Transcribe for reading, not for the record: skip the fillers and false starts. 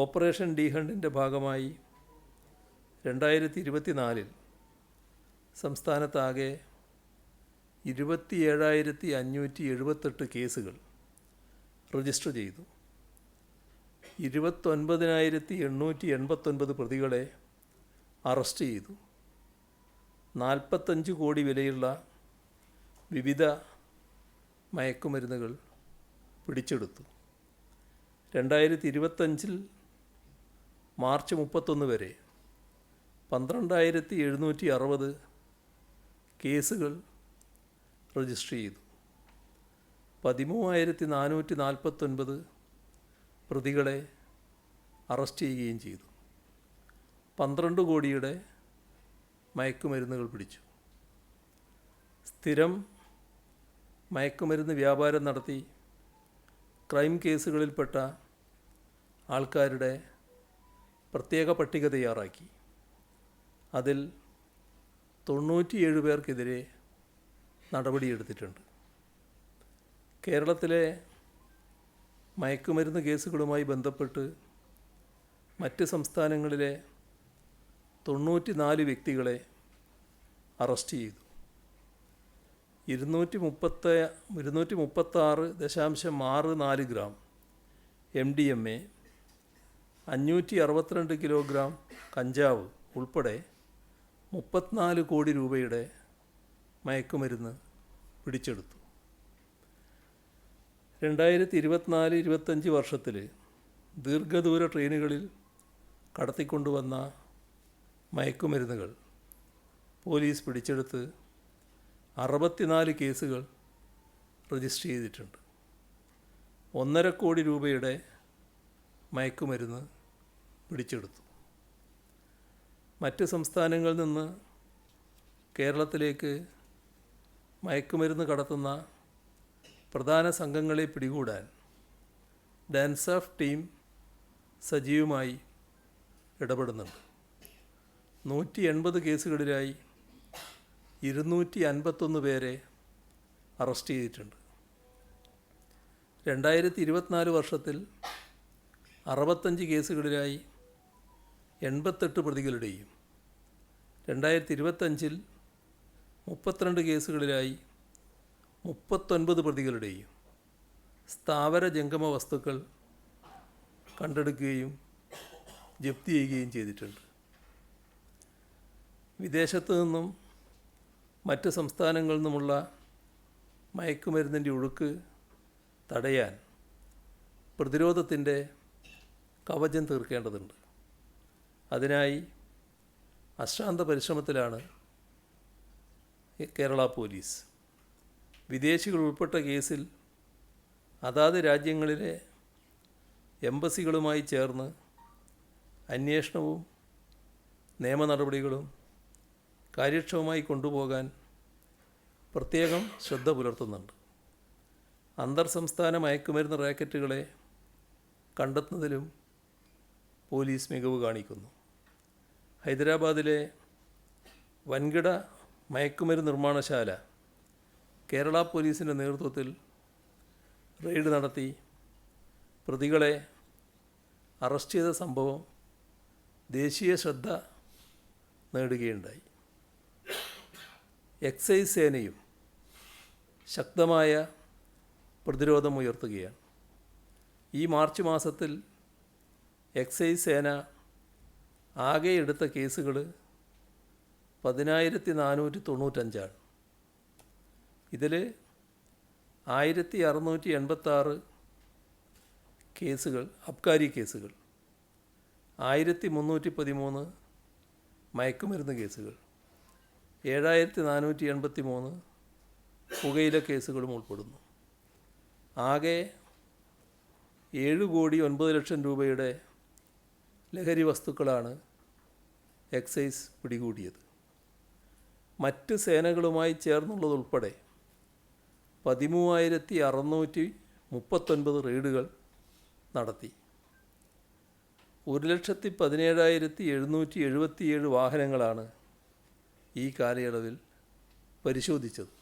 Operation D ഹണ്ടിൻ്റെ ഭാഗമായി 2024 സംസ്ഥാനത്താകെ 27,578 കേസുകൾ register ചെയ്തു. 29,889 പ്രതികളെ അറസ്റ്റ് ചെയ്തു. 45 കോടി വിലയുള്ള വിവിധ മയക്കുമരുന്നുകൾ പിടിച്ചെടുത്തു. 2025 മാർച്ച് 31 വരെ 12,760 കേസുകൾ രജിസ്റ്റർ ചെയ്തു. 13,449 പ്രതികളെ അറസ്റ്റ് ചെയ്യുകയും ചെയ്തു. 12 കോടിയുടെ മയക്കുമരുന്നുകൾ പിടിച്ചു. സ്ഥിരം മയക്കുമരുന്ന് വ്യാപാരം നടത്തി ക്രൈം കേസുകളിൽപ്പെട്ട ആൾക്കാരുടെ പ്രത്യേക പട്ടിക തയ്യാറാക്കി. അതിൽ 97 പേർക്കെതിരെ നടപടിയെടുത്തിട്ടുണ്ട്. കേരളത്തിലെ മയക്കുമരുന്ന് കേസുകളുമായി ബന്ധപ്പെട്ട് മറ്റ് സംസ്ഥാനങ്ങളിലെ 94 വ്യക്തികളെ അറസ്റ്റ് ചെയ്തു. 236.64 ഗ്രാം MDMA, 562 കിലോഗ്രാം കഞ്ചാവ് ഉൾപ്പെടെ 34 കോടി രൂപയുടെ മയക്കുമരുന്ന് പിടിച്ചെടുത്തു. 2024-25 വർഷത്തിൽ ദീർഘദൂര ട്രെയിനുകളിൽ കടത്തിക്കൊണ്ടുവന്ന മയക്കുമരുന്നുകൾ പോലീസ് പിടിച്ചെടുത്ത് 64 കേസുകൾ രജിസ്റ്റർ ചെയ്തിട്ടുണ്ട്. 1.5 കോടി രൂപയുടെ മയക്കുമരുന്ന് പിടിച്ചെടുത്തു. മറ്റ് സംസ്ഥാനങ്ങളിൽ നിന്ന് കേരളത്തിലേക്ക് മയക്കുമരുന്ന് കടത്തുന്ന പ്രധാന സംഘങ്ങളെ പിടികൂടാൻ ഡാൻസാഫ് ടീം സജീവമായി ഇടപെടുന്നുണ്ട്. 180 കേസുകളിലായി 251 പേരെ അറസ്റ്റ് ചെയ്തിട്ടുണ്ട്. 2024 വർഷത്തിൽ 65 കേസുകളിലായി 88 പ്രതികളുടെയും 2025 32 കേസുകളിലായി 39 പ്രതികളുടെയും സ്ഥാവര ജംഗമ വസ്തുക്കൾ കണ്ടെടുക്കുകയും ജപ്തി ചെയ്യുകയും ചെയ്തിട്ടുണ്ട്. വിദേശത്തു നിന്നും മറ്റ് സംസ്ഥാനങ്ങളിൽ നിന്നുമുള്ള മയക്കുമരുന്നിൻ്റെ ഒഴുക്ക് തടയാൻ പ്രതിരോധത്തിൻ്റെ കവചം തീർക്കേണ്ടതുണ്ട്. അതിനായി അശ്രാന്ത പരിശ്രമത്തിലാണ് കേരള പോലീസ്. വിദേശികൾ ഉൾപ്പെട്ട കേസിൽ അതാത് രാജ്യങ്ങളിലെ എംബസികളുമായി ചേർന്ന് അന്വേഷണവും നിയമ നടപടികളും കാര്യക്ഷമമായി കൊണ്ടുപോകാൻ പ്രത്യേകം ശ്രദ്ധ പുലർത്തുന്നുണ്ട്. അന്തർ സംസ്ഥാന മയക്കുമരുന്ന് റാക്കറ്റുകളെ കണ്ടെത്തുന്നതിലും പോലീസ് മികവ് കാണിക്കുന്നു. ഹൈദരാബാദിലെ വൻകിട മയക്കുമരുന്ന് നിർമ്മാണശാല കേരള പോലീസിൻ്റെ നേതൃത്വത്തിൽ റെയ്ഡ് നടത്തി പ്രതികളെ അറസ്റ്റ് ചെയ്ത സംഭവം ദേശീയ ശ്രദ്ധ നേടുകയുണ്ടായി. എക്സൈസ് സേനയും ശക്തമായ പ്രതിരോധം ഉയർത്തുകയാണ്. ഈ മാർച്ച് മാസത്തിൽ എക്സൈസ് സേന ആകെ എടുത്ത കേസുകൾ 10,495. ഇതിൽ 1,686 കേസുകൾ അബ്കാരി കേസുകൾ, 1,313 മയക്കുമരുന്ന് കേസുകൾ, 7,483 പുകയില കേസുകളും ഉൾപ്പെടുന്നു. ആകെ 7,09,00,000 രൂപയുടെ ലഹരി വസ്തുക്കളാണ് എക്സൈസ് പിടികൂടിയത്. മറ്റ് സേനകളുമായി ചേർന്നുള്ളതുൾപ്പെടെ 13,639 റെയ്ഡുകൾ നടത്തി. 1,17,777 വാഹനങ്ങളാണ് ഈ കാലയളവിൽ പരിശോധിച്ചത്.